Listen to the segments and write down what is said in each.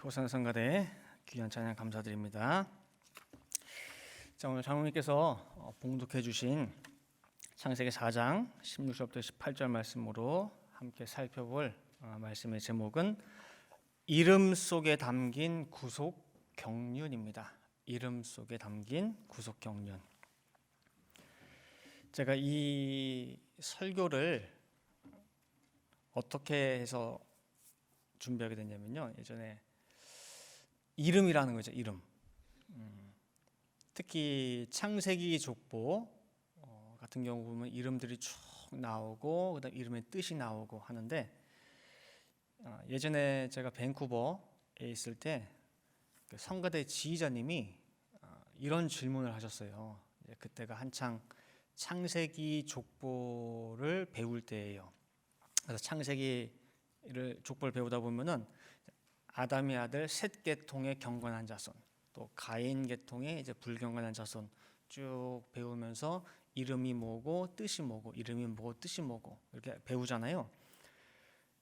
호산 성가대 귀한 찬양 감사드립니다. 자, 오늘 장로님께서 봉독해 주신 창세기 4장 16절부터 18절 말씀으로 함께 살펴볼 말씀의 제목은 이름 속에 담긴 구속 경륜입니다. 이름 속에 담긴 구속 경륜. 제가 이 설교를 어떻게 해서 준비하게 됐냐면요, 예전에 이름이라는 거죠. 이름. 특히 창세기 족보 같은 경우 보면 이름들이 쭉 나오고 그다음 이름의 뜻이 나오고 하는데, 예전에 제가 밴쿠버에 있을 때 성가대 지휘자님이 이런 질문을 하셨어요. 그때가 한창 창세기 족보를 배울 때예요. 그래서 창세기를 족보를 배우다 보면은 아담의 아들 셋 계통의 경건한 자손, 또 가인 계통의 이제 불경건한 자손 쭉 배우면서 이름이 뭐고 뜻이 뭐고, 이름이 뭐고 뜻이 뭐고 이렇게 배우잖아요.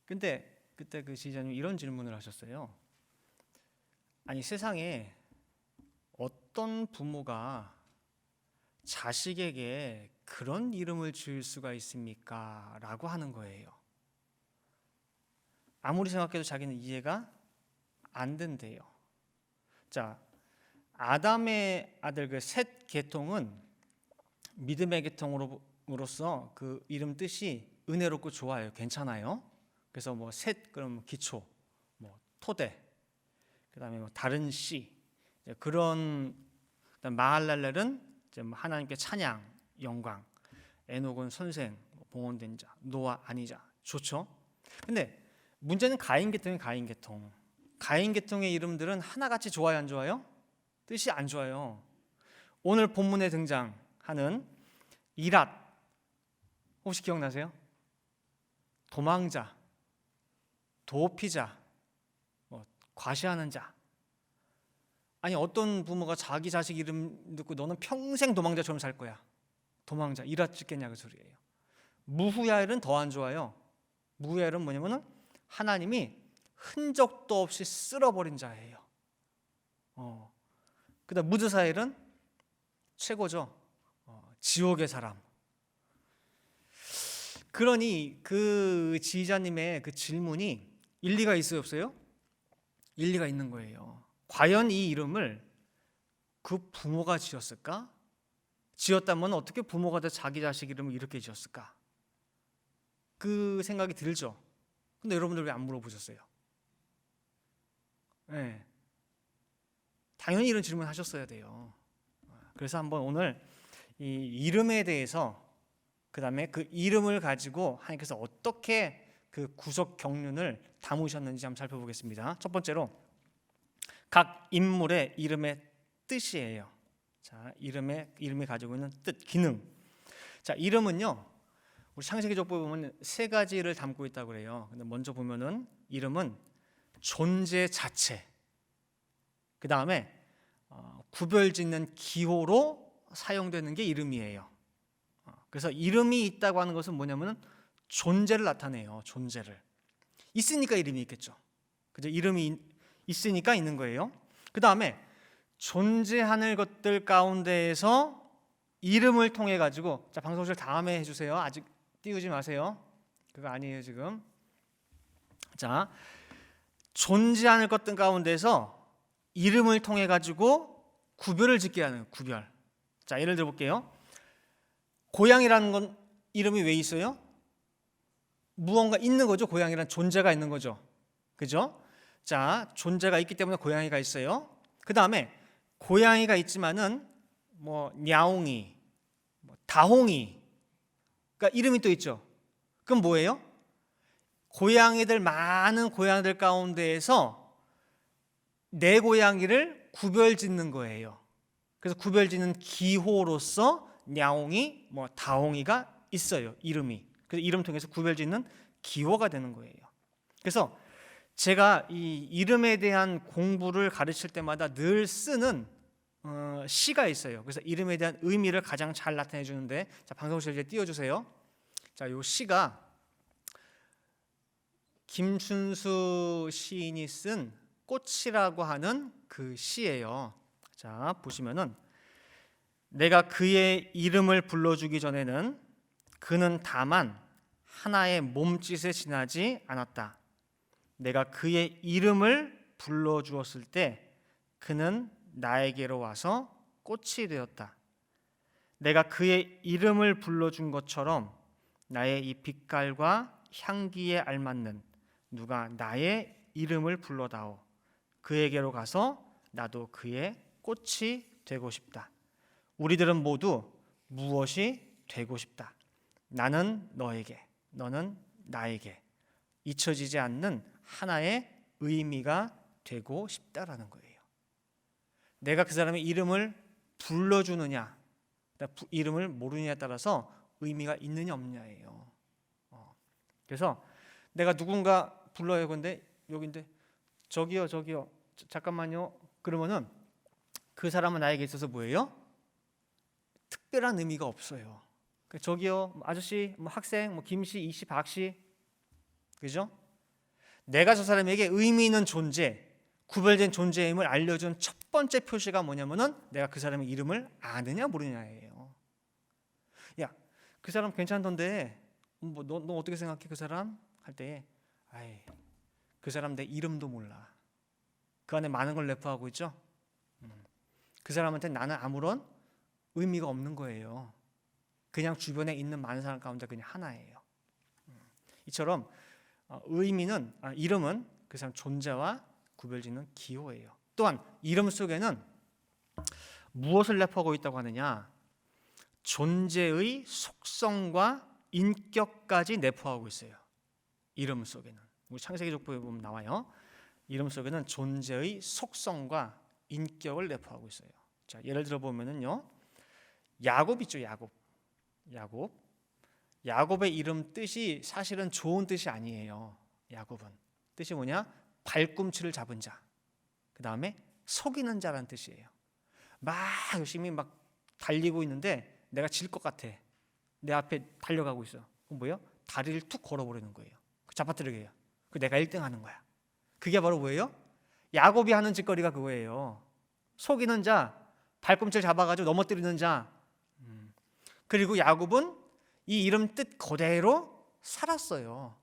근데 그때 그 지휘자님이 이런 질문을 하셨어요. 아니, 세상에 어떤 부모가 자식에게 그런 이름을 지을 수가 있습니까? 라고 하는 거예요. 아무리 생각해도 자기는 이해가 안 된대요. 자, 아담의 아들 그 셋 계통은 믿음의 계통으로서 그 이름 뜻이 은혜롭고 좋아요. 괜찮아요. 그래서 뭐 셋 그럼 기초, 뭐 토대, 그다음에 뭐 다른 씨, 그런. 마할랄렐은 이제 하나님께 찬양, 영광, 에녹은 선생, 봉헌된 자, 노아 아니자, 좋죠. 근데 문제는 가인 계통이 가인 계통. 가인 계통의 이름들은 하나같이 좋아요, 안 좋아요? 뜻이 안 좋아요. 오늘 본문에 등장하는 이랏, 혹시 기억나세요? 도망자, 도피자, 과시하는 자. 아니, 어떤 부모가 자기 자식 이름 듣고 너는 평생 도망자처럼 살 거야. 도망자, 이랏 짓겠냐 그 소리예요. 무후야엘은 더 안 좋아요. 무후야엘은 뭐냐면은 하나님이 흔적도 없이 쓸어버린 자예요. 그다음 무드사엘은 최고죠. 지옥의 사람. 그러니 그 지휘자님의 그 질문이 일리가 있어요, 없어요? 일리가 있는 거예요. 과연 이 이름을 그 부모가 지었을까? 지었다면 어떻게 부모가 다 자기 자식 이름을 이렇게 지었을까? 그 생각이 들죠. 근데 여러분들 왜 안 물어보셨어요? 네. 당연히 이런 질문 하셨어야 돼요. 그래서 한번 오늘 이 이름에 대해서, 그 다음에 그 이름을 가지고 하나님께서 어떻게 그 구속 경륜을 담으셨는지 한번 살펴보겠습니다. 첫 번째로 각 인물의 이름의 뜻이에요. 자, 이름이 가지고 있는 뜻, 기능. 자, 이름은요, 우리 창세기 족보에 보면 세 가지를 담고 있다고 그래요. 근데 먼저 보면은 이름은 존재 자체, 그 다음에 구별짓는 기호로 사용되는 게 이름이에요. 그래서 이름이 있다고 하는 것은 뭐냐면은 존재를 나타내요. 존재를. 있으니까 이름이 있겠죠. 그죠? 이름이 있으니까 있는 거예요. 그 다음에 존재하는 것들 가운데에서 이름을 통해 가지고, 자, 방송실 다음에 해주세요. 아직 띄우지 마세요. 그거 아니에요 지금. 자, 존재하는 것들 가운데서 이름을 통해 가지고 구별을 짓게 하는 구별. 자, 예를 들어 볼게요. 고양이라는 건 이름이 왜 있어요? 무언가 있는 거죠. 고양이란 존재가 있는 거죠. 그죠? 자, 존재가 있기 때문에 고양이가 있어요. 그 다음에 고양이가 있지만은 뭐 냐옹이, 다홍이, 그러니까 이름이 또 있죠. 그럼 뭐예요? 많은 고양이들 가운데에서 내 고양이를 구별짓는 거예요. 그래서 구별짓는 기호로서 냐옹이, 다홍이가 있어요. 이름이. 그래서 이름 통해서 구별짓는 기호가 되는 거예요. 그래서 제가 이 이름에 대한 공부를 가르칠 때마다 늘 쓰는 시가 있어요. 그래서 이름에 대한 의미를 가장 잘 나타내 주는데, 자, 방송실 이제 띄워주세요. 자, 요 시가 김춘수 시인이 쓴 꽃이라고 하는 그 시예요. 자, 보시면은 내가 그의 이름을 불러주기 전에는 그는 다만 하나의 몸짓에 지나지 않았다. 내가 그의 이름을 불러주었을 때 그는 나에게로 와서 꽃이 되었다. 내가 그의 이름을 불러준 것처럼 나의 이 빛깔과 향기에 알맞는 누가 나의 이름을 불러다오. 그에게로 가서 나도 그의 꽃이 되고 싶다. 우리들은 모두 무엇이 되고 싶다. 나는 너에게, 너는 나에게 잊혀지지 않는 하나의 의미가 되고 싶다라는 거예요. 내가 그 사람의 이름을 불러주느냐, 이름을 모르느냐에 따라서 의미가 있느냐 없느냐예요. 그래서 내가 누군가 불러요. 근데 여기인데 저기요, 잠깐만요. 그러면은 그 사람은 나에게 있어서 뭐예요? 특별한 의미가 없어요. 저기요, 아저씨, 뭐 학생, 뭐 김씨, 이씨, 박씨, 그죠? 내가 저 사람에게 의미 있는 존재, 구별된 존재임을 알려준 첫 번째 표시가 뭐냐면은 내가 그 사람의 이름을 아느냐 모르느냐예요. 야, 그 사람 괜찮던데, 뭐 너 어떻게 생각해 그 사람? 할 때, 아이, 그 사람 내 이름도 몰라. 그 안에 많은 걸 내포하고 있죠. 그 사람한테 나는 아무런 의미가 없는 거예요. 그냥 주변에 있는 많은 사람 가운데 그냥 하나예요. 이처럼 이름은 그 사람 존재와 구별짓는 기호예요. 또한 이름 속에는 무엇을 내포하고 있다고 하느냐? 존재의 속성과 인격까지 내포하고 있어요. 이름 속에는. 우리 창세기 족보에 보면 나와요. 이름 속에는 존재의 속성과 인격을 내포하고 있어요. 자, 예를 들어 보면은요. 야곱 있죠, 야곱의 이름 뜻이 사실은 좋은 뜻이 아니에요. 야곱은 뜻이 뭐냐? 발꿈치를 잡은 자. 그 다음에 속이는 자라는 뜻이에요. 막 열심히 막 달리고 있는데 내가 질 것 같아. 내 앞에 달려가고 있어. 그럼 뭐예요? 다리를 툭 걸어버리는 거예요. 잡아뜨리게 해요. 그 내가 1등 하는 거야. 그게 바로 뭐예요? 야곱이 하는 짓거리가 그거예요. 속이는 자, 발꿈치를 잡아가지고 넘어뜨리는 자. 그리고 야곱은 이 이름 뜻 그대로 살았어요.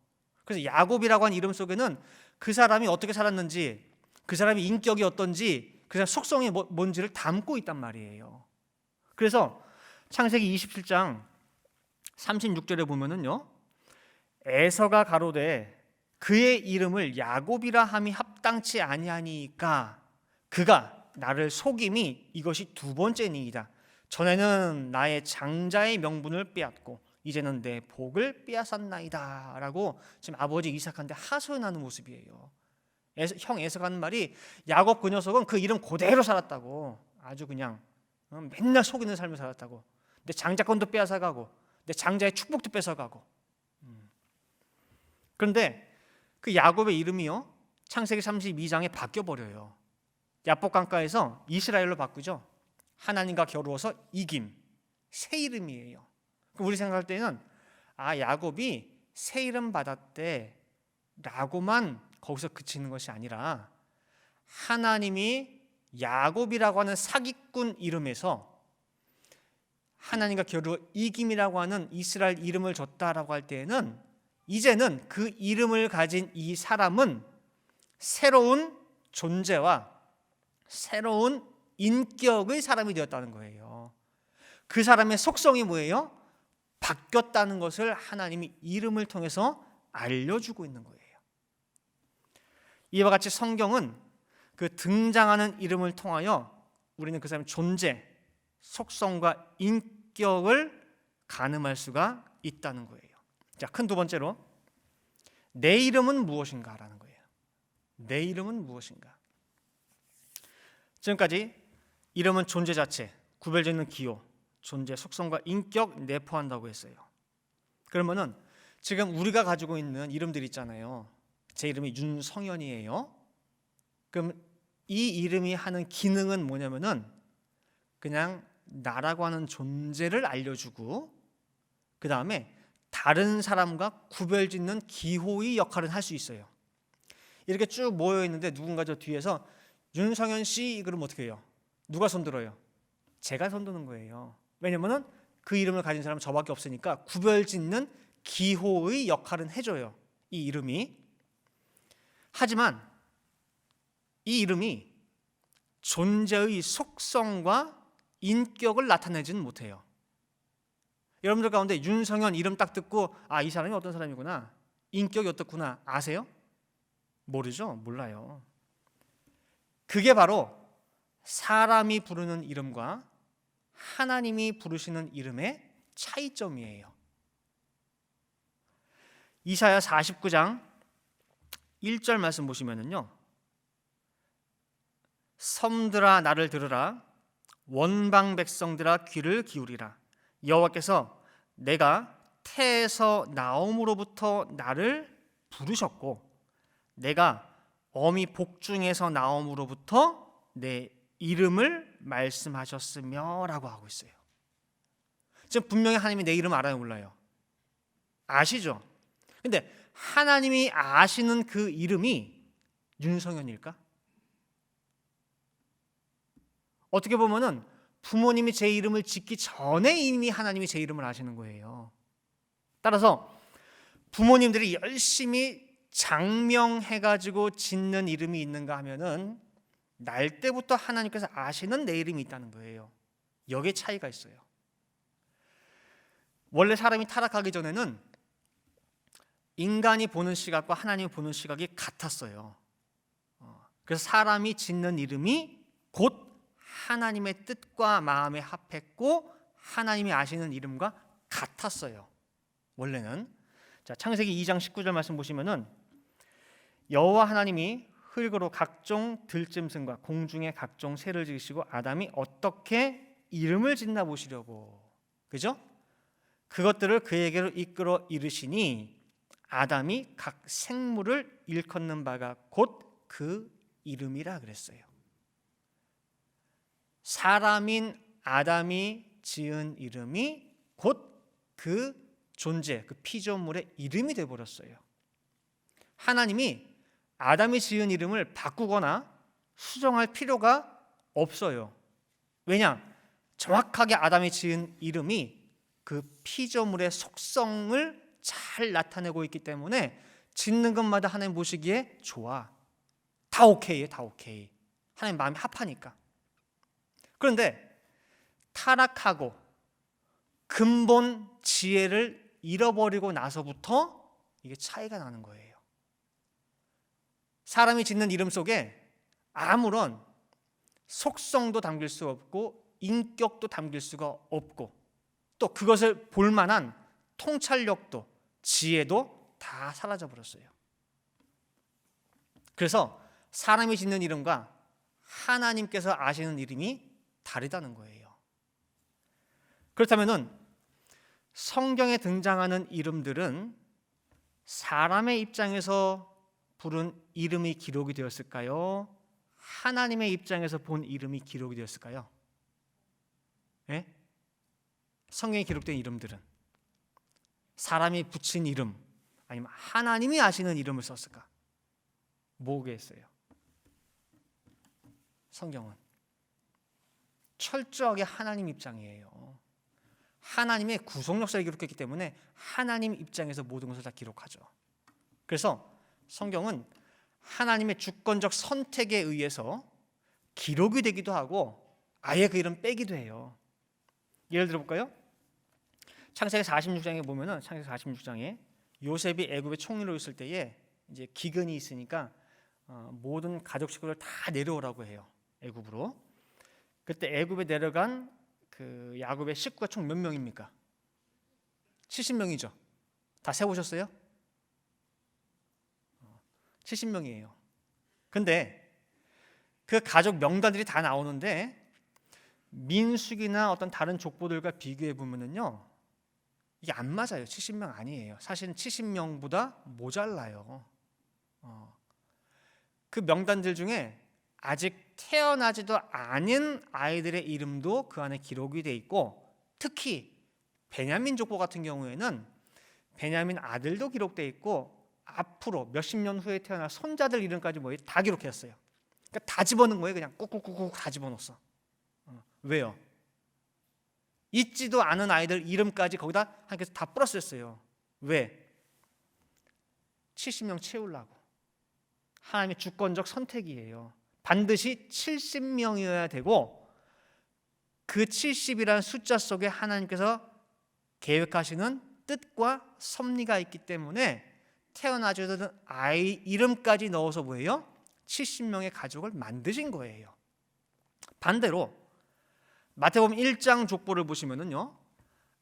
그래서 야곱이라고 하는 이름 속에는 그 사람이 어떻게 살았는지, 그 사람의 인격이 어떤지, 그 사람 속성이 뭔지를 담고 있단 말이에요. 그래서 창세기 27장 36절에 보면은요, 에서가 가로되 그의 이름을 야곱이라 함이 합당치 아니하니까 그가 나를 속임이 이것이 두 번째니이다. 전에는 나의 장자의 명분을 빼앗고 이제는 내 복을 빼앗았나이다 라고 지금 아버지 이삭한테 하소연하는 모습이에요. 형 에서가 하는 말이 야곱 그 녀석은 그 이름 그대로 살았다고. 아주 그냥 맨날 속이는 삶을 살았다고. 내 장자권도 빼앗아가고 내 장자의 축복도 뺏어가고. 그런데 그 야곱의 이름이요, 창세기 32장에 바뀌어버려요. 야복강가에서 이스라엘로 바꾸죠. 하나님과 겨루어서 이김, 새 이름이에요. 우리 생각할 때는 야곱이 새 이름 받았대 라고만 거기서 그치는 것이 아니라 하나님이 야곱이라고 하는 사기꾼 이름에서 하나님과 겨루어 이김이라고 하는 이스라엘 이름을 줬다라고 할 때에는 이제는 그 이름을 가진 이 사람은 새로운 존재와 새로운 인격의 사람이 되었다는 거예요. 그 사람의 속성이 뭐예요? 바뀌었다는 것을 하나님이 이름을 통해서 알려주고 있는 거예요. 이와 같이 성경은 그 등장하는 이름을 통하여 우리는 그 사람의 존재, 속성과 인격을 가늠할 수가 있다는 거예요. 자, 큰 두 번째로 내 이름은 무엇인가라는 거예요. 내 이름은 무엇인가? 지금까지 이름은 존재 자체, 구별짓는 기호, 존재, 속성과 인격 내포한다고 했어요. 그러면은 지금 우리가 가지고 있는 이름들 있잖아요. 제 이름이 윤성현이에요. 그럼 이 이름이 하는 기능은 뭐냐면은 그냥 나라고 하는 존재를 알려주고 그 다음에 다른 사람과 구별짓는 기호의 역할을 할 수 있어요. 이렇게 쭉 모여 있는데 누군가 저 뒤에서 윤성현 씨 그러면 어떻게 해요? 누가 손들어요? 제가 손드는 거예요. 왜냐면은 그 이름을 가진 사람은 저밖에 없으니까 구별짓는 기호의 역할은 해줘요. 이 이름이. 하지만 이 이름이 존재의 속성과 인격을 나타내지는 못해요. 여러분들 가운데 윤성현 이름 딱 듣고 이 사람이 어떤 사람이구나, 인격이 어떻구나 아세요? 모르죠? 몰라요. 그게 바로 사람이 부르는 이름과 하나님이 부르시는 이름의 차이점이에요. 이사야 49장 1절 말씀 보시면은요, 섬들아 나를 들으라, 원방 백성들아 귀를 기울이라. 여호와께서 내가 태에서 나옴으로부터 나를 부르셨고 내가 어미 복중에서 나옴으로부터 내 이름을 말씀하셨으며 라고 하고 있어요. 지금 분명히 하나님이 내 이름 알아요, 몰라요? 아시죠? 근데 하나님이 아시는 그 이름이 윤성현일까? 어떻게 보면은 부모님이 제 이름을 짓기 전에 이미 하나님이 제 이름을 아시는 거예요. 따라서 부모님들이 열심히 장명해가지고 짓는 이름이 있는가 하면은 날 때부터 하나님께서 아시는 내 이름이 있다는 거예요. 여기에 차이가 있어요. 원래 사람이 타락하기 전에는 인간이 보는 시각과 하나님이 보는 시각이 같았어요. 그래서 사람이 짓는 이름이 곧 하나님의 뜻과 마음에 합했고 하나님이 아시는 이름과 같았어요. 원래는. 자, 창세기 2장 19절 말씀 보시면은 여호와 하나님이 흙으로 각종 들짐승과 공중의 각종 새를 지으시고 아담이 어떻게 이름을 짓나 보시려고, 그죠? 그것들을 그에게로 이끌어 이르시니 아담이 각 생물을 일컫는 바가 곧 그 이름이라 그랬어요. 사람인 아담이 지은 이름이 곧 그 존재, 그 피조물의 이름이 되어버렸어요. 하나님이 아담이 지은 이름을 바꾸거나 수정할 필요가 없어요. 왜냐? 정확하게 아담이 지은 이름이 그 피조물의 속성을 잘 나타내고 있기 때문에 짓는 것마다 하나님 보시기에 좋아. 다 오케이예요, 다 오케이. 하나님 마음이 합하니까. 그런데 타락하고 근본 지혜를 잃어버리고 나서부터 이게 차이가 나는 거예요. 사람이 짓는 이름 속에 아무런 속성도 담길 수 없고 인격도 담길 수가 없고 또 그것을 볼 만한 통찰력도 지혜도 다 사라져 버렸어요. 그래서 사람이 짓는 이름과 하나님께서 아시는 이름이 다르다는 거예요. 그렇다면은 성경에 등장하는 이름들은 사람의 입장에서 부른 이름이 기록이 되었을까요? 하나님의 입장에서 본 이름이 기록이 되었을까요? 예? 성경에 기록된 이름들은 사람이 붙인 이름 아니면 하나님이 아시는 이름을 썼을까? 뭐겠어요? 성경은 철저하게 하나님 입장이에요. 하나님의 구속 역사를 기록했기 때문에 하나님 입장에서 모든 것을 다 기록하죠. 그래서 성경은 하나님의 주권적 선택에 의해서 기록이 되기도 하고 아예 그 이름 빼기도 해요. 예를 들어 볼까요? 창세기 46장에 보면은 창세기 46장에 요셉이 애굽의 총리로 있을 때에 이제 기근이 있으니까 모든 가족 식구를 다 내려오라고 해요. 애굽으로. 그때 애굽에 내려간 그 야곱의 식구가 총 몇 명입니까? 70명이죠. 다 세우셨어요? 70명이에요. 근데 그 가족 명단들이 다 나오는데 민수기나 어떤 다른 족보들과 비교해 보면은요, 이게 안 맞아요. 70명 아니에요. 사실은 70명보다 모자라요. 그 명단들 중에 아직 태어나지도 않은 아이들의 이름도 그 안에 기록이 돼 있고, 특히 베냐민 족보 같은 경우에는 베냐민 아들도 기록돼 있고 앞으로 몇십 년 후에 태어날 손자들 이름까지 뭐예요? 다 기록했어요. 그러니까 다 집어넣은 거예요. 그냥 꾹꾹꾹꾹 다 집어넣었어. 왜요? 있지도 않은 아이들 이름까지 거기다 하나님께서 다 플러스했어요. 왜? 70명 채우려고. 하나님의 주권적 선택이에요. 반드시 70명이어야 되고 그 70이라는 숫자 속에 하나님께서 계획하시는 뜻과 섭리가 있기 때문에 태어나지 않은 아이 이름까지 넣어서 뭐예요? 70명의 가족을 만드신 거예요. 반대로 마태복음 1장 족보를 보시면은요,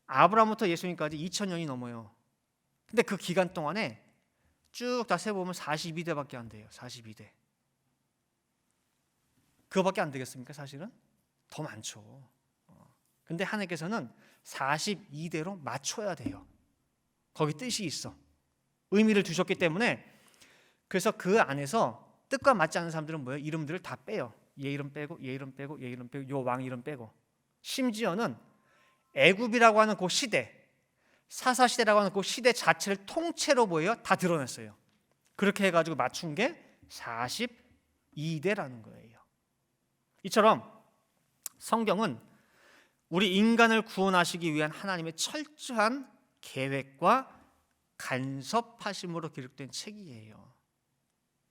아브라함부터 예수님까지 2000년이 넘어요. 근데 그 기간 동안에 쭉 다 세보면 42대밖에 안 돼요. 42대. 그거밖에 안 되겠습니까? 사실은 더 많죠. 근데 하나님께서는 42대로 맞춰야 돼요. 거기 뜻이 있어. 의미를 두셨기 때문에. 그래서 그 안에서 뜻과 맞지 않는 사람들은 뭐예요? 이름들을 다 빼요. 얘 이름 빼고 얘 이름 빼고 얘 이름 빼고 요 왕 이름 빼고. 심지어는 애굽이라고 하는 그 시대, 사사시대라고 하는 그 시대 자체를 통째로 뭐예요? 다 드러냈어요. 그렇게 해가지고 맞춘 게 42대라는 거예요. 이처럼 성경은 우리 인간을 구원하시기 위한 하나님의 철저한 계획과 간섭하심으로 기록된 책이에요.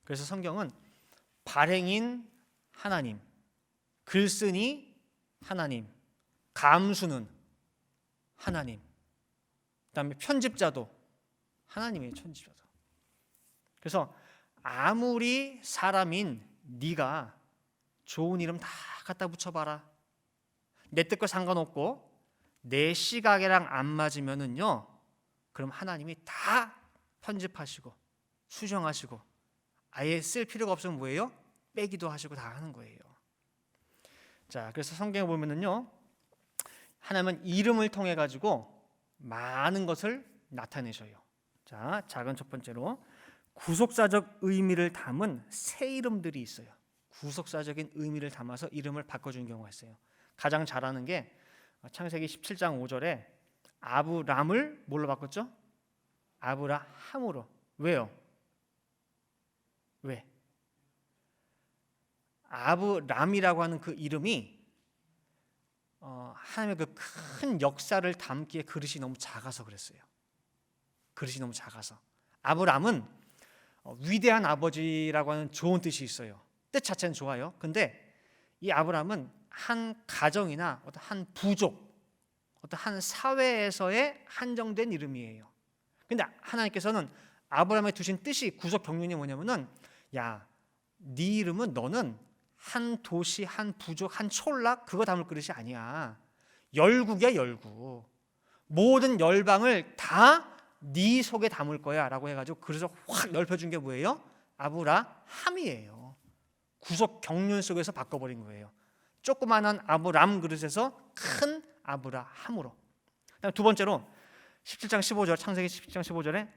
그래서 성경은 발행인 하나님, 글쓴이 하나님, 감수는 하나님, 그다음에 편집자도 하나님의 편집자도. 그래서 아무리 사람인 네가 좋은 이름 다 갖다 붙여봐라. 내 뜻과 상관없고 내 시각이랑 안 맞으면은요, 그럼 하나님이 다 편집하시고 수정하시고 아예 쓸 필요가 없으면 뭐예요? 빼기도 하시고 다 하는 거예요. 자, 그래서 성경에 보면은요, 하나님은 이름을 통해 가지고 많은 것을 나타내셔요. 자, 작은 첫 번째로 구속사적 의미를 담은 새 이름들이 있어요. 구속사적인 의미를 담아서 이름을 바꿔주는 경우가 있어요. 가장 잘 아는 게 창세기 17장 5절에 아브람을 뭘로 바꿨죠? 아브라함으로. 왜요? 왜? 아브람이라고 하는 그 이름이 하나님의 그 큰 역사를 담기에 그릇이 너무 작아서 그랬어요. 그릇이 너무 작아서. 아브람은 위대한 아버지라고 하는 좋은 뜻이 있어요. 뜻 자체는 좋아요. 근데 이 아브람은 한 가정이나 어떤 한 부족, 어떤 한 사회에서의 한정된 이름이에요. 근데 하나님께서는 아브람에 두신 뜻이 구속 경륜이 뭐냐면은, 야, 네 이름은 너는 한 도시, 한 부족, 한 촌락 그거 담을 그릇이 아니야. 열국이야, 열국. 모든 열방을 다 네 속에 담을 거야 라고 해가지고 그래서 확 넓혀준 게 뭐예요? 아브라함이에요. 구속 경륜 속에서 바꿔버린 거예요. 조그마한 아브람 그릇에서 큰 아브라함으로. 두 번째로 17장 15절, 창세기 17장 15절에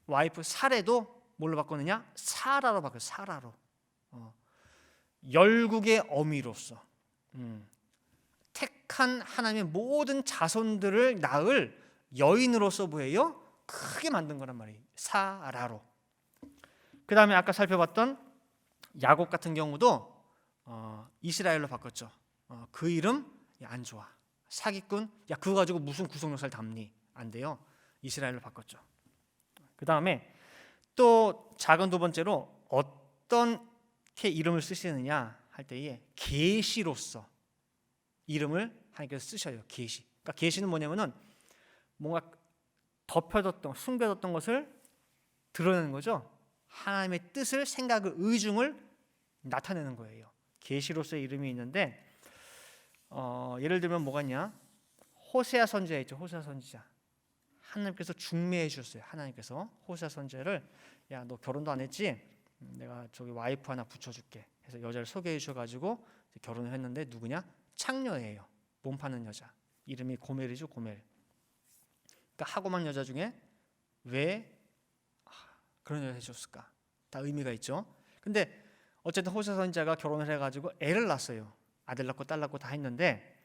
와이프 사레도 뭘로 바꾸느냐? 사라로 바꿔요. 사라로. 열국의 어미로서 택한 하나님의 모든 자손들을 낳을 여인으로서 뭐예요? 크게 만든 거란 말이에요. 사라로. 그 다음에 아까 살펴봤던 야곱 같은 경우도 이스라엘로 바꿨죠. 그 이름 안 좋아. 사기꾼. 야, 그거 가지고 무슨 구속 역사를 담니? 안 돼요. 이스라엘로 바꿨죠. 그 다음에 또 작은 두 번째로 어떻게 이름을 쓰시느냐 할 때에 계시로서 이름을 하나님께서 쓰셔요. 계시. 그러니까 계시는 뭐냐면은 뭔가 덮여뒀던, 숨겨뒀던 것을 드러내는 거죠. 하나님의 뜻을, 생각을, 의중을 나타내는 거예요. 계시로서의 이름이 있는데 예를 들면 뭐가 있냐? 호세아 선지자 있죠. 호세아 선지자. 하나님께서 중매해 주셨어요. 하나님께서 호세아 선지자를, 야, 너 결혼도 안 했지? 내가 저기 와이프 하나 붙여줄게. 해서 여자를 소개해 주셔가지고 결혼을 했는데 누구냐? 창녀예요. 몸 파는 여자. 이름이 고멜이죠. 고멜. 그러니까 하고만 여자 중에 왜 그런 여자 해줬을까? 다 의미가 있죠. 근데 어쨌든 호세아 선지자가 결혼을 해가지고 애를 낳았어요. 아들 낳고 딸 낳고 다 했는데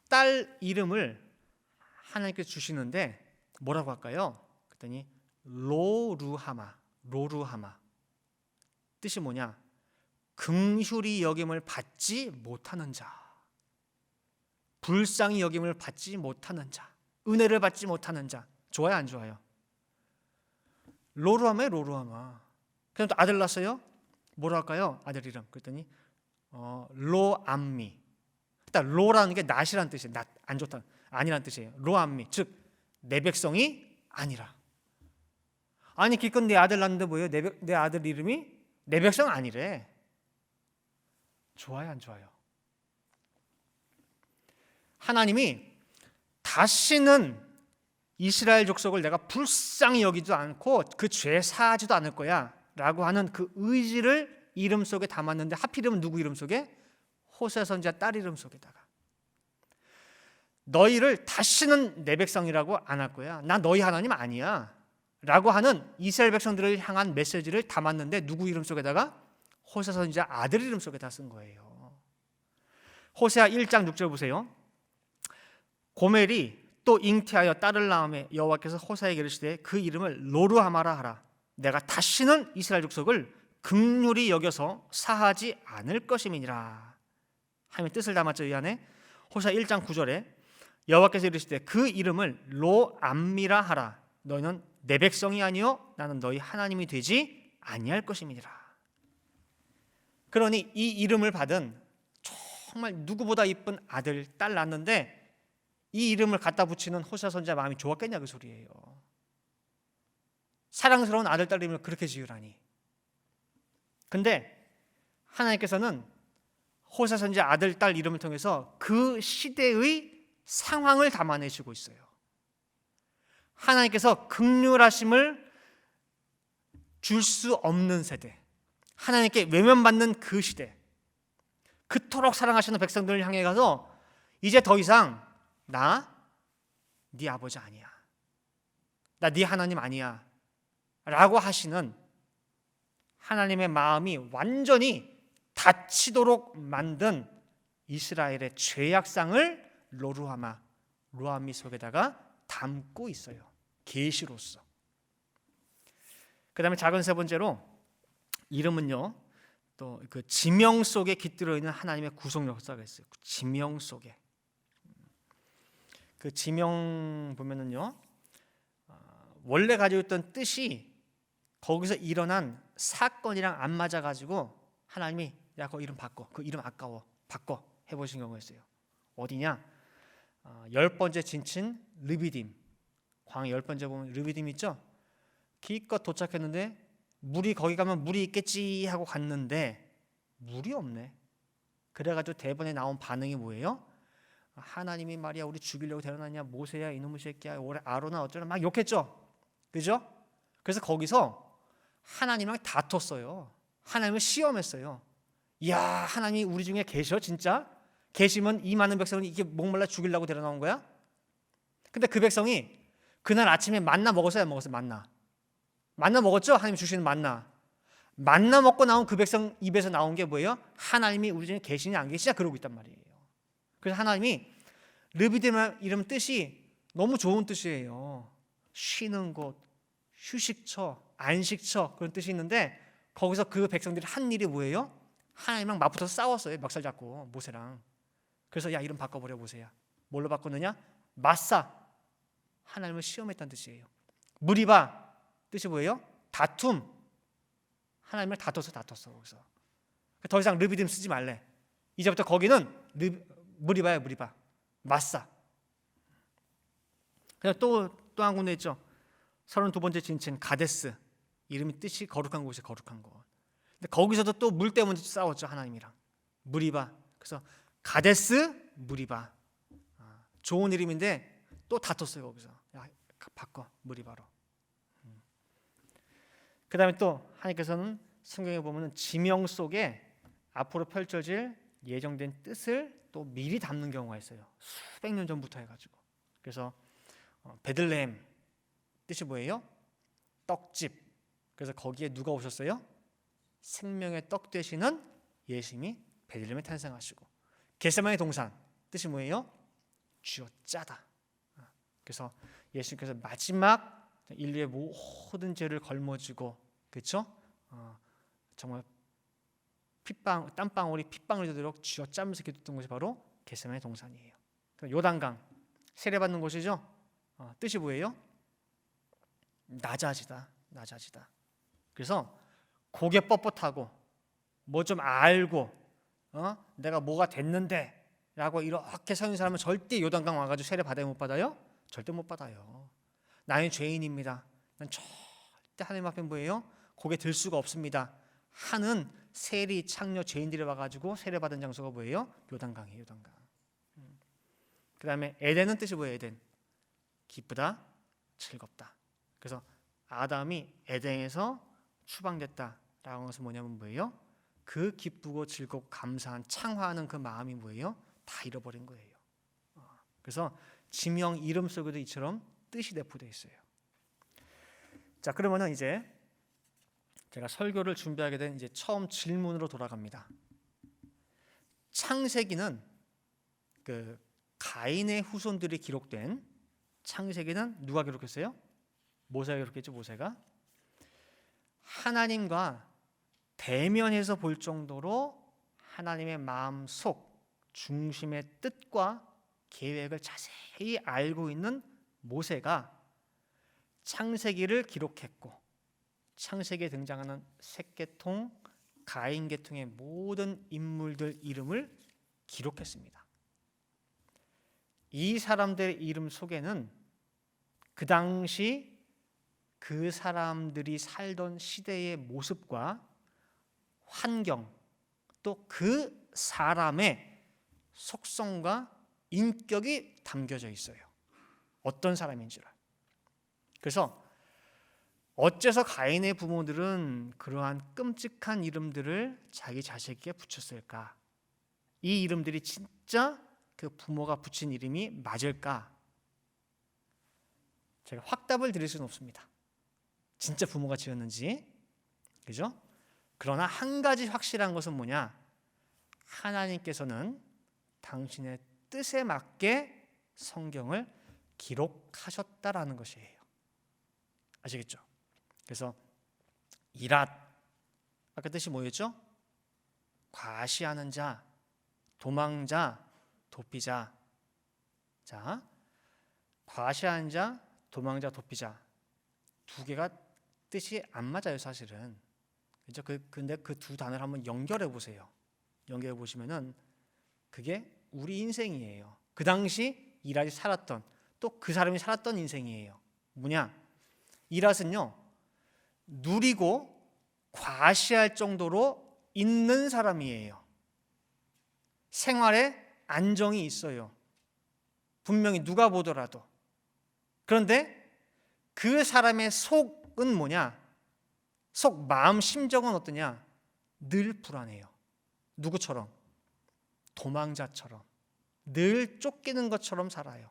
딸 이름을 하나님께서 주시는데 뭐라고 할까요? 그랬더니 로루하마. 뜻이 뭐냐? 긍휼히 여김을 받지 못하는 자, 불쌍히 여김을 받지 못하는 자, 은혜를 받지 못하는 자. 좋아요, 안 좋아요? 로루하마에 로루하마. 그럼 또 아들 낳았어요? 뭐로 할까요? 아들 이름. 그랬더니 로암미. 일단 로라는 게 낫이란 뜻이에요. 낫, 안 좋다, 아니란 뜻이에요. 로암미, 즉 내 백성이 아니라. 아니 기껏 내 아들 낳는데 뭐예요? 내 아들 이름이 내 백성 아니래. 좋아요, 안 좋아요? 하나님이 다시는 이스라엘 족속을 내가 불쌍히 여기지도 않고 그 죄 사하지도 않을 거야 라고 하는 그 의지를 이름 속에 담았는데, 하필이면 누구 이름 속에? 호세 선지자 딸 이름 속에다가 너희를 다시는 내 백성이라고 안 할 거야, 나 너희 하나님 아니야 라고 하는 이스라엘 백성들을 향한 메시지를 담았는데 누구 이름 속에다가? 호세 선지자 아들 이름 속에다 쓴 거예요. 호세아 1장 6절 보세요. 고멜이 또 잉태하여 딸을 낳음에 여호와께서 호세아에게 이르시되 그 이름을 로루하마라 하라. 내가 다시는 이스라엘 족속을 긍휼히 여겨서 사하지 않을 것임이니라. 하나님의 뜻을 담았죠. 이 안에 호세아 1장 9절에 여호와께서 이르시되 그 이름을 로암미라 하라. 너희는 내 백성이 아니요 나는 너희 하나님이 되지 아니할 것임이니라. 그러니 이 이름을 받은 정말 누구보다 이쁜 아들, 딸 낳았는데 이 이름을 갖다 붙이는 호세아 선지자 마음이 좋았겠냐 그 소리예요. 사랑스러운 아들, 딸 이름을 그렇게 지으라니. 근데 하나님께서는 호세아 선지자 아들, 딸 이름을 통해서 그 시대의 상황을 담아내시고 있어요. 하나님께서 긍휼하심을 줄 수 없는 세대, 하나님께 외면받는 그 시대, 그토록 사랑하시는 백성들을 향해 가서 이제 더 이상 나 네 아버지 아니야, 나 네 하나님 아니야 라고 하시는 하나님의 마음이 완전히 닫히도록 만든 이스라엘의 죄악상을 로루아미 속에다가 담고 있어요. 계시로서. 그 다음에 작은 세 번째로 이름은요, 또 그 지명 속에 깃들어 있는 하나님의 구속 역사가 있어요. 지명 속에. 그 지명 보면은요, 원래 가지고 있던 뜻이 거기서 일어난 사건이랑 안 맞아가지고 하나님이 야, 그 이름 바꿔, 그 이름 아까워, 바꿔 해보신 경우가 있어요. 어디냐? 10번째 진친 르비딤, 광야 10번째 보면 르비딤 있죠? 기껏 도착했는데 물이, 거기 가면 물이 있겠지 하고 갔는데 물이 없네. 그래가지고 대번에 나온 반응이 뭐예요? 하나님이 말이야 우리 죽이려고 데려놨냐, 모세야 이놈의 새끼야, 올해 아로나 어쩌나 막 욕했죠. 그죠? 그래서 거기서 하나님이랑 다퉜어요. 하나님을 시험했어요. 야, 하나님이 우리 중에 계셔 진짜? 계시면 이 많은 백성을 이게 목말라 죽이려고 데려나온 거야? 근데 그 백성이 그날 아침에 만나 먹었어요, 안 먹었어요? 만나 먹었죠? 하나님 주시는 만나 먹고 나온 그 백성 입에서 나온 게 뭐예요? 하나님이 우리 중에 계시냐 안 계시냐 그러고 있단 말이에요. 그래서 하나님이 르비딤 이름 뜻이 너무 좋은 뜻이에요. 쉬는 곳, 휴식처, 안식처, 그런 뜻이 있는데 거기서 그 백성들이 한 일이 뭐예요? 하나님이랑 맞붙어서 싸웠어요. 멱살 잡고 모세랑. 그래서 야, 이름 바꿔버려 모세야. 뭘로 바꿨느냐? 마사, 하나님을 시험했다는 뜻이에요. 무리바, 뜻이 뭐예요? 다툼, 하나님을 다퉈서 거기서. 더 이상 르비딤 쓰지 말래. 이제부터 거기는 무리바야, 무리바, 마사. 그냥 또 한 군데 있죠. 32번째 진친 가데스, 이름이 뜻이 거룩한 곳이 거룩한 곳. 근데 거기서도 또 물 때문에 싸웠죠, 하나님이랑. 무리바. 그래서 가데스 무리바. 좋은 이름인데 또 다퉜어요 거기서. 야, 바꿔 무리바로. 그 다음에 또 하나님께서는 성경에 보면은 지명 속에 앞으로 펼쳐질 예정된 뜻을 또 미리 담는 경우가 있어요. 수백 년 전부터 해가지고. 그래서 베들레헴 뜻이 뭐예요? 떡집. 그래서 거기에 누가 오셨어요? 생명의 떡 되시는 예수님이 베들레헴에 탄생하시고. 겟세마네 동산 뜻이 뭐예요? 쥐어 짜다. 그래서 예수님께서 마지막 인류의 모든 죄를 걸머쥐고, 그렇죠? 정말 땀방울이 핏방울이 되도록 쥐어짜면서 기도했던 곳이 바로 겟세마네 동산이에요. 요단강 세례받는 곳이죠. 뜻이 뭐예요? 낮아지다. 그래서 고개 뻣뻣하고 뭐 좀 알고 내가 뭐가 됐는데 라고 이렇게 서 있는 사람은 절대 요단강 와가지고 세례 받아요, 못 받아요? 절대 못 받아요. 나는 죄인입니다. 난 절대 하나님 앞에 뭐예요? 고개 들 수가 없습니다 하는 세리 창녀 죄인들이 와가지고 세례 받은 장소가 뭐예요? 요단강이에요. 요단강. 그 다음에 에덴은 뜻이 뭐예요? 에덴 기쁘다, 즐겁다. 그래서 아담이 에덴에서 추방됐다라고 해서 뭐냐면 뭐예요? 그 기쁘고 즐겁고 감사한 창화하는 그 마음이 뭐예요? 다 잃어버린 거예요. 그래서 지명 이름 속에도 이처럼 뜻이 내포되어 있어요. 자, 그러면은 이제 제가 설교를 준비하게 된 이제 처음 질문으로 돌아갑니다. 창세기는 그 가인의 후손들이 기록된 창세기는 누가 기록했어요? 모세가 기록했죠. 모세가 하나님과 대면해서 볼 정도로 하나님의 마음 속 중심의 뜻과 계획을 자세히 알고 있는 모세가 창세기를 기록했고, 창세기에 등장하는 셋계통, 가인계통의 모든 인물들 이름을 기록했습니다. 이 사람들의 이름 속에는 그 당시 그 사람들이 살던 시대의 모습과 환경, 또 그 사람의 속성과 인격이 담겨져 있어요. 어떤 사람인지를. 그래서 어째서 가인의 부모들은 그러한 끔찍한 이름들을 자기 자식에게 붙였을까? 이 이름들이 진짜 그 부모가 붙인 이름이 맞을까? 제가 확답을 드릴 수는 없습니다. 진짜 부모가 지었는지. 그죠? 그러나 한 가지 확실한 것은 뭐냐? 하나님께서는 당신의 뜻에 맞게 성경을 기록하셨다라는 것이에요. 아시겠죠? 그래서 이랏, 아까 뜻이 뭐였죠? 과시하는 자, 도망자, 도피자. 자, 과시하는 자, 도망자, 도피자. 두 개가 뜻이 안 맞아요, 사실은. 그죠? 근데 그 두 단어를 한번 연결해 보세요. 연결해 보시면은 그게 우리 인생이에요. 그 당시 이랏이 살았던, 또 그 사람이 살았던 인생이에요. 뭐냐? 이랏은요, 누리고 과시할 정도로 있는 사람이에요. 생활에 안정이 있어요. 분명히 누가 보더라도. 그런데 그 사람의 속은 뭐냐? 속 마음 심정은 어떠냐? 늘 불안해요. 누구처럼? 도망자처럼. 늘 쫓기는 것처럼 살아요.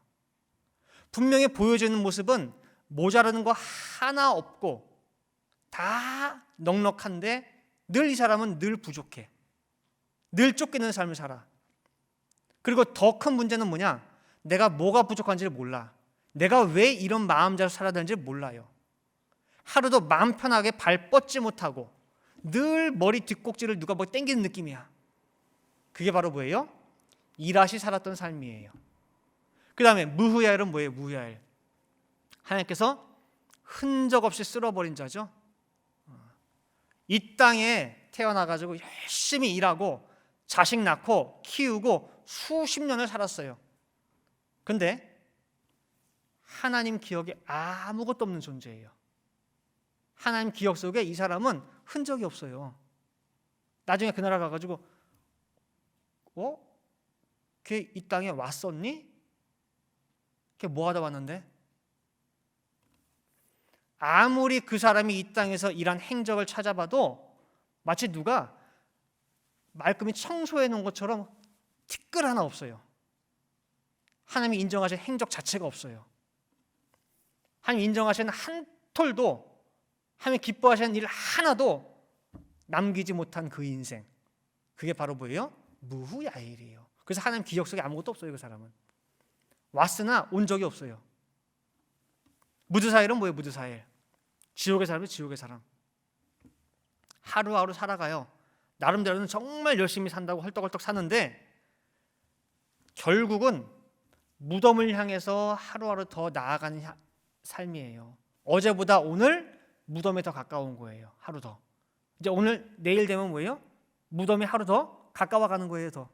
분명히 보여지는 모습은 모자라는 거 하나 없고 다 넉넉한데 늘 이 사람은 늘 부족해. 늘 쫓기는 삶을 살아. 그리고 더 큰 문제는 뭐냐? 내가 뭐가 부족한지를 몰라. 내가 왜 이런 마음자로 살아야 되는지 몰라요. 하루도 마음 편하게 발 뻗지 못하고 늘 머리 뒷꼭지를 누가 뭐 땡기는 느낌이야. 그게 바로 뭐예요? 이랏이 살았던 삶이에요. 그 다음에 무후야엘은 뭐예요? 무후야엘. 하나님께서 흔적 없이 쓸어버린 자죠. 이 땅에 태어나가지고 열심히 일하고 자식 낳고 키우고 수십 년을 살았어요. 근데 하나님 기억에 아무것도 없는 존재예요. 하나님 기억 속에 이 사람은 흔적이 없어요. 나중에 그 나라 가가지고 걔 이 땅에 왔었니? 걔 뭐 하다 왔는데? 아무리 그 사람이 이 땅에서 일한 행적을 찾아봐도 마치 누가 말끔히 청소해 놓은 것처럼 티끌 하나 없어요. 하나님이 인정하신 행적 자체가 없어요. 하나님 인정하시는 한 톨도, 하나님 기뻐하시는 일 하나도 남기지 못한 그 인생, 그게 바로 뭐예요? 무후야엘이에요. 그래서 하나님 기억 속에 아무것도 없어요. 그 사람은 왔으나 온 적이 없어요. 무드사일은 뭐예요? 무드사일. 지옥의 사람이 지옥의 사람. 하루하루 살아가요. 나름대로는 정말 열심히 산다고 헐떡헐떡 사는데 결국은 무덤을 향해서 하루하루 더 나아가는 삶이에요. 어제보다 오늘 무덤에 더 가까운 거예요. 하루 더. 이제 오늘 내일 되면 뭐예요? 무덤이 하루 더 가까워가는 거예요. 더.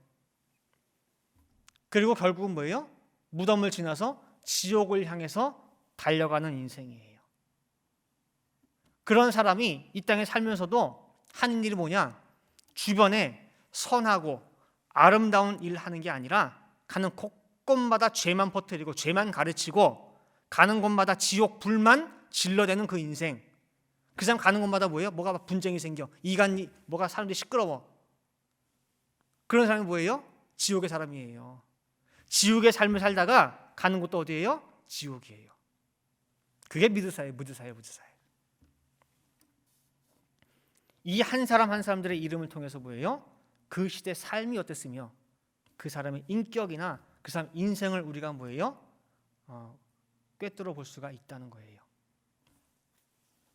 그리고 결국은 뭐예요? 무덤을 지나서 지옥을 향해서 달려가는 인생이에요. 그런 사람이 이 땅에 살면서도 하는 일이 뭐냐? 주변에 선하고 아름다운 일 하는 게 아니라 가는 곳곳마다 죄만 퍼뜨리고 죄만 가르치고 가는 곳마다 지옥 불만 질러대는 그 인생. 그 사람 가는 곳마다 뭐예요? 뭐가 분쟁이 생겨. 이간이 뭐가 사람들이 시끄러워. 그런 사람이 뭐예요? 지옥의 사람이에요. 지옥의 삶을 살다가 가는 곳도 어디예요? 지옥이에요. 그게 무드사예요. 무드사예요. 이 한 사람 한 사람들의 이름을 통해서 뭐예요? 그 시대 삶이 어땠으며 그 사람의 인격이나 그 사람 인생을 우리가 뭐예요? 꿰뚫어 볼 수가 있다는 거예요.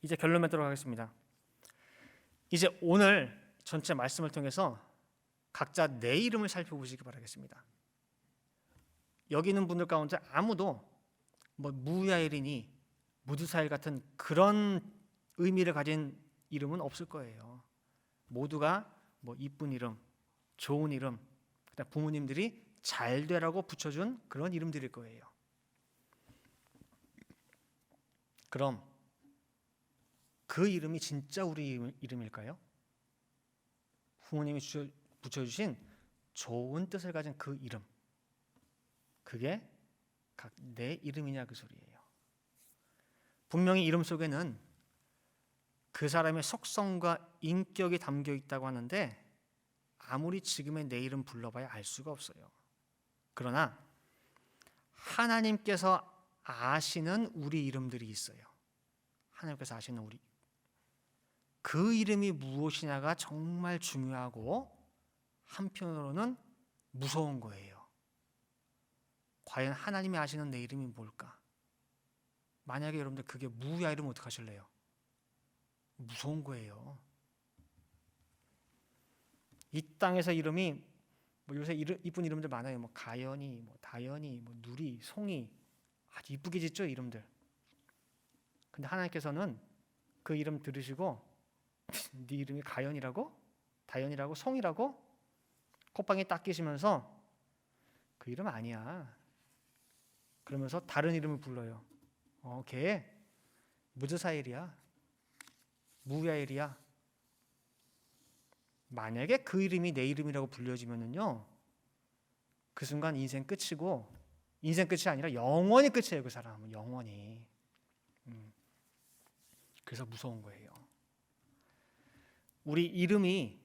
이제 결론 맺도록 하겠습니다. 이제 오늘 전체 말씀을 통해서 각자 내 이름을 살펴보시기 바라겠습니다. 여기 있는 분들 가운데 아무도 뭐 무야일이니 무드사일 같은 그런 의미를 가진 이름은 없을 거예요. 모두가 뭐 이쁜 이름, 좋은 이름, 그다음 부모님들이 잘 되라고 붙여준 그런 이름들일 거예요. 그럼 그 이름이 진짜 우리 이름일까요? 부모님이 붙여주신 좋은 뜻을 가진 그 이름, 그게 각 내 이름이냐 그 소리예요. 분명히 이름 속에는 그 사람의 속성과 인격이 담겨 있다고 하는데 아무리 지금의 내 이름 불러봐야 알 수가 없어요. 그러나 하나님께서 아시는 우리 이름들이 있어요. 하나님께서 아시는 우리. 그 이름이 무엇이냐가 정말 중요하고 한편으로는 무서운 거예요. 과연 하나님이 아시는 내 이름이 뭘까? 만약에 여러분들 그게 무야 이러면 어떡하실래요? 무서운 거예요. 이 땅에서 이름이 뭐 요새 이쁜 이름들 많아요. 뭐 가연이, 뭐 다연이, 뭐 누리, 송이 아주 이쁘게 짓죠 이름들. 근데 하나님께서는 그 이름 들으시고 네 이름이 가연이라고, 다연이라고, 송이라고 콧방에 딱 끼시면서 그 이름 아니야. 그러면서 다른 이름을 불러요. 걔 무드사일이야, 무야일이야. 만약에 그 이름이 내 이름이라고 불려지면은요, 그 순간 인생 끝이고, 인생 끝이 아니라 영원히 끝이에요. 그 사람은 영원히. 그래서 무서운 거예요. 우리 이름이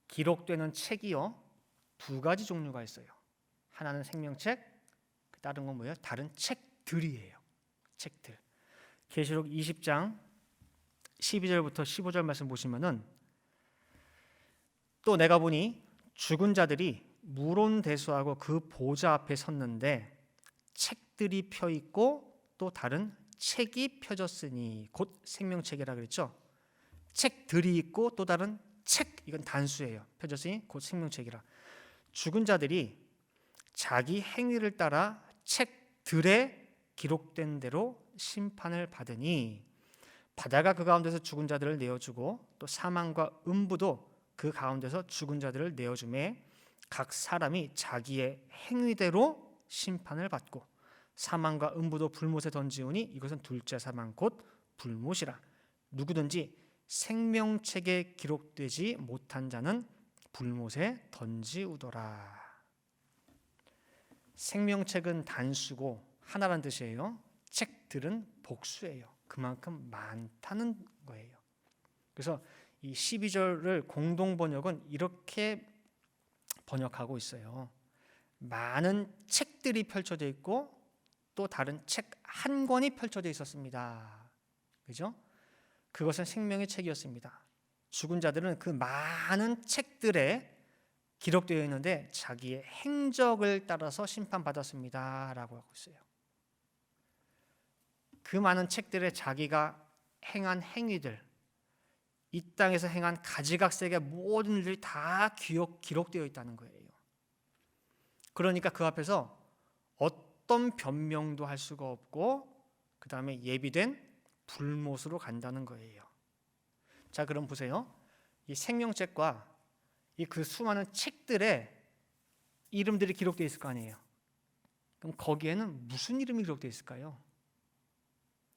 기록되는 책이요, 두 가지 종류가 있어요. 하나는 생명책, 다른 건 뭐예요? 다른 책들이에요. 책들. 계시록 20장 12절부터 15절 말씀 보시면은 또 내가 보니 죽은 자들이 무론대수하고 그 보좌 앞에 섰는데 책들이 펴 있고 또 다른 책이 펴졌으니 곧 생명책이라 그랬죠. 책들이 있고 또 다른 책, 이건 단수예요. 펴졌으니 곧 생명책이라. 죽은 자들이 자기 행위를 따라 책들에 기록된 대로 심판을 받으니 바다가 그 가운데서 죽은 자들을 내어주고 또 사망과 음부도 그 가운데서 죽은 자들을 내어주매 각 사람이 자기의 행위대로 심판을 받고 사망과 음부도 불못에 던지우니 이것은 둘째 사망 곧 불못이라. 누구든지 생명책에 기록되지 못한 자는 불못에 던지우더라. 생명책은 단수고 하나란 뜻이에요. 책들은 복수예요. 그만큼 많다는 거예요. 그래서 이 12절을 공동 번역은 이렇게 번역하고 있어요. 많은 책들이 펼쳐져 있고 또 다른 책 한 권이 펼쳐져 있었습니다. 그죠? 그것은 생명의 책이었습니다. 죽은 자들은 그 많은 책들에 기록되어 있는데 자기의 행적을 따라서 심판받았습니다 라고 하고 있어요. 그 많은 책들에 자기가 행한 행위들, 이 땅에서 행한 가지각색의 모든 일들이 다 기록되어 있다는 거예요. 그러니까 그 앞에서 어떤 변명도 할 수가 없고 그 다음에 예비된 불못으로 간다는 거예요. 자, 그럼 보세요. 이 생명책과 이 그 수많은 책들에 이름들이 기록되어 있을 거 아니에요. 그럼 거기에는 무슨 이름이 기록되어 있을까요?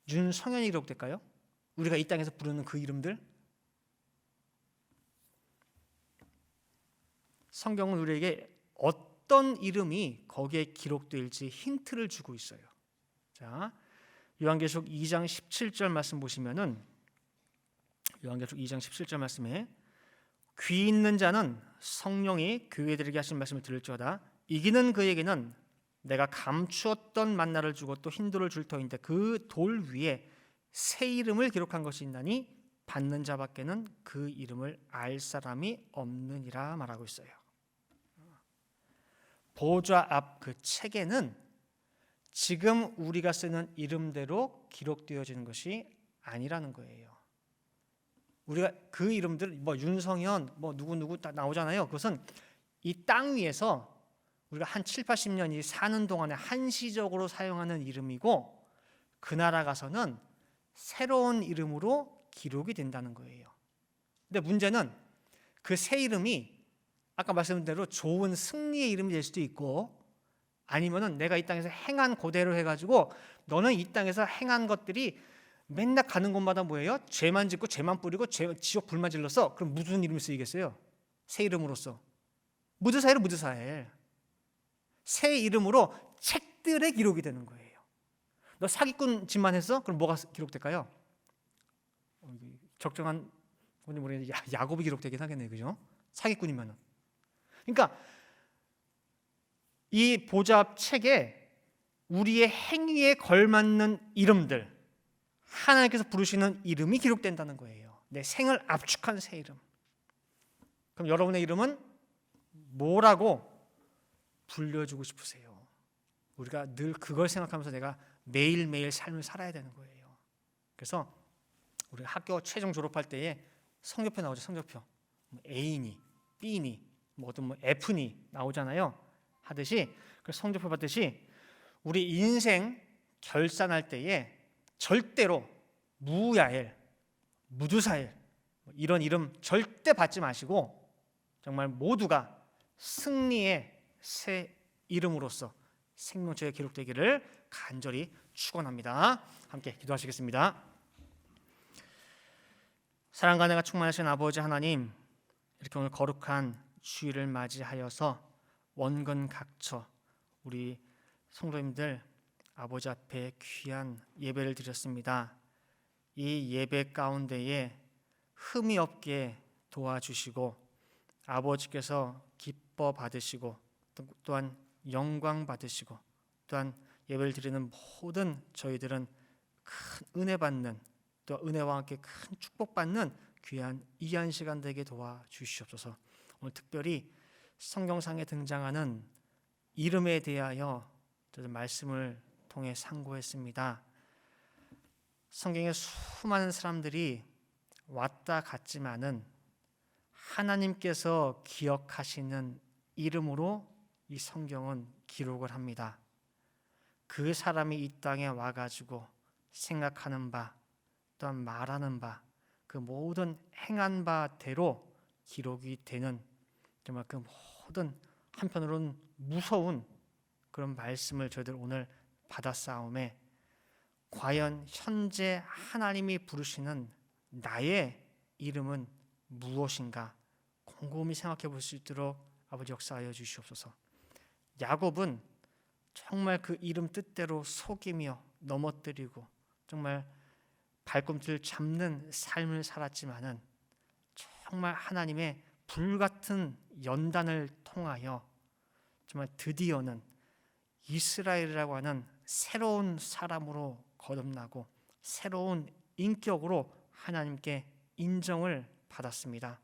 윤성현이 기록될까요? 우리가 이 땅에서 부르는 그 이름들? 성경은 우리에게 어떤 이름이 거기에 기록될지 힌트를 주고 있어요. 자, 요한계시록 2장 17절 말씀 보시면은 요한계시록 2장 17절 말씀에 귀 있는 자는 성령이 교회들에게 하신 말씀을 들을지어다. 이기는 그에게는 내가 감추었던 만나를 주고 또 흰 돌을 줄 터인데 그 돌 위에 새 이름을 기록한 것이 있나니 받는 자밖에는 그 이름을 알 사람이 없느니라 말하고 있어요. 보좌 앞 그 책에는 지금 우리가 쓰는 이름대로 기록되어지는 것이 아니라는 거예요. 우리가 그 이름들 뭐 윤성현 뭐 누구 다 나오잖아요. 그것은 이 땅 위에서 우리가 한 7, 80년이 사는 동안에 한시적으로 사용하는 이름이고 그 나라 가서는 새로운 이름으로 기록이 된다는 거예요. 근데 문제는 그 새 이름이 아까 말씀드린 대로 좋은 승리의 이름이 될 수도 있고 아니면은 내가 이 땅에서 행한 그대로 해가지고 너는 이 땅에서 행한 것들이 맨날 가는 곳마다 뭐예요? 죄만 짓고 죄만 뿌리고 지옥 불만 질렀어. 그럼 무슨 이름이 쓰이겠어요? 새 이름으로서 무드사엘 무드사엘 새 이름으로 책들에 기록이 되는 거예요. 너 사기꾼 짓만 했어? 그럼 뭐가 기록될까요? 적정한 뭔지 모르겠는데 야곱이 기록되긴 하겠네요. 그죠? 사기꾼이면은. 그러니까 이 보좌 앞 책에 우리의 행위에 걸맞는 이름들, 하나님께서 부르시는 이름이 기록된다는 거예요. 내 생을 압축한 새 이름. 그럼 여러분의 이름은 뭐라고 불려주고 싶으세요? 우리가 늘 그걸 생각하면서 내가 매일매일 삶을 살아야 되는 거예요. 그래서 우리가 학교 최종 졸업할 때에 성적표 나오죠. 성적표. A니, B니, 뭐든 F니 나오잖아요. 하듯이 그 성적표 받듯이 우리 인생 결산할 때에 절대로 무야엘, 무두사엘 이런 이름 절대 받지 마시고 정말 모두가 승리의 새 이름으로서 생명책에 기록되기를 간절히 축원합니다. 함께 기도하시겠습니다. 사랑과 은혜가 충만하신 아버지 하나님, 이렇게 오늘 거룩한 주일을 맞이하여서 원근 각처 우리 성도님들 아버지 앞에 귀한 예배를 드렸습니다. 이 예배 가운데에 흠이 없게 도와주시고 아버지께서 기뻐 받으시고 또한 영광 받으시고 또한 예배를 드리는 모든 저희들은 큰 은혜 받는 또 은혜와 함께 큰 축복 받는 귀한 이한 시간 되게 도와주시옵소서. 오늘 특별히 성경상에 등장하는 이름에 대하여 저도 말씀을 통해 상고했습니다. 성경에 수많은 사람들이 왔다 갔지만은 하나님께서 기억하시는 이름으로 이 성경은 기록을 합니다. 그 사람이 이 땅에 와가지고 생각하는 바 또한 말하는 바 그 모든 행한 바대로 기록이 되는 정말 그 모든 한편으로는 무서운 그런 말씀을 저희들 오늘 받았사오매 과연 현재 하나님이 부르시는 나의 이름은 무엇인가 곰곰이 생각해 볼 수 있도록 아버지 역사하여 주시옵소서. 야곱은 정말 그 이름 뜻대로 속이며 넘어뜨리고 정말 발꿈치를 잡는 삶을 살았지만은 정말 하나님의 불같은 연단을 통하여 정말 드디어는 이스라엘이라고 하는 새로운 사람으로 거듭나고 새로운 인격으로 하나님께 인정을 받았습니다.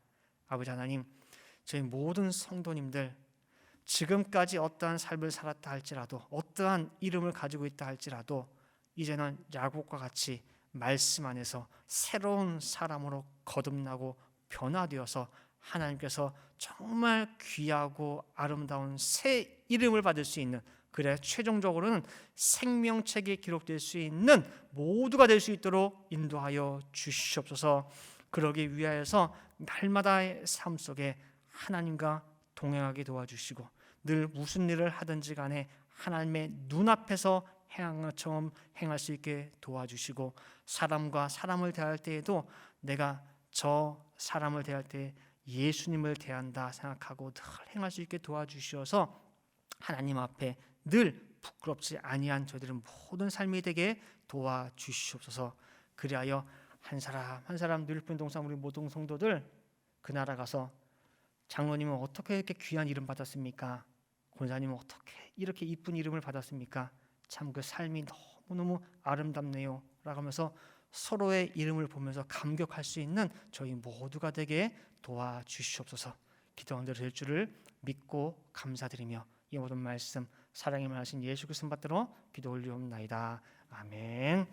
아버지 하나님, 저희 모든 성도님들 지금까지 어떠한 삶을 살았다 할지라도 어떠한 이름을 가지고 있다 할지라도 이제는 야곱과 같이 말씀 안에서 새로운 사람으로 거듭나고 변화되어서 하나님께서 정말 귀하고 아름다운 새 이름을 받을 수 있는, 그래 최종적으로는 생명책에 기록될 수 있는 모두가 될 수 있도록 인도하여 주시옵소서. 그러기 위하여서 날마다의 삶 속에 하나님과 동행하게 도와주시고, 늘 무슨 일을 하든지 간에 하나님의 눈앞에서 행한 것처럼 행할 수 있게 도와주시고, 사람과 사람을 대할 때에도 내가 저 사람을 대할 때 예수님을 대한다 생각하고 늘 행할 수 있게 도와주시어서 하나님 앞에 늘 부끄럽지 아니한 저희들은 모든 삶이 되게 도와주시옵소서. 그리하여 한 사람 한 사람 늘뿐 동산 우리 모든 성도들 그 나라 가서 장로님은 어떻게 이렇게 귀한 이름 받았습니까? 권사님은 어떻게 이렇게 이쁜 이름을 받았습니까? 참 그 삶이 너무너무 아름답네요 라고 하면서 서로의 이름을 보면서 감격할 수 있는 저희 모두가 되게 도와주시옵소서. 기도한 대로 될 줄을 믿고 감사드리며 이 모든 말씀 사랑의 말씀 예수 그리스도 받들어 기도 올리옵나이다. 아멘.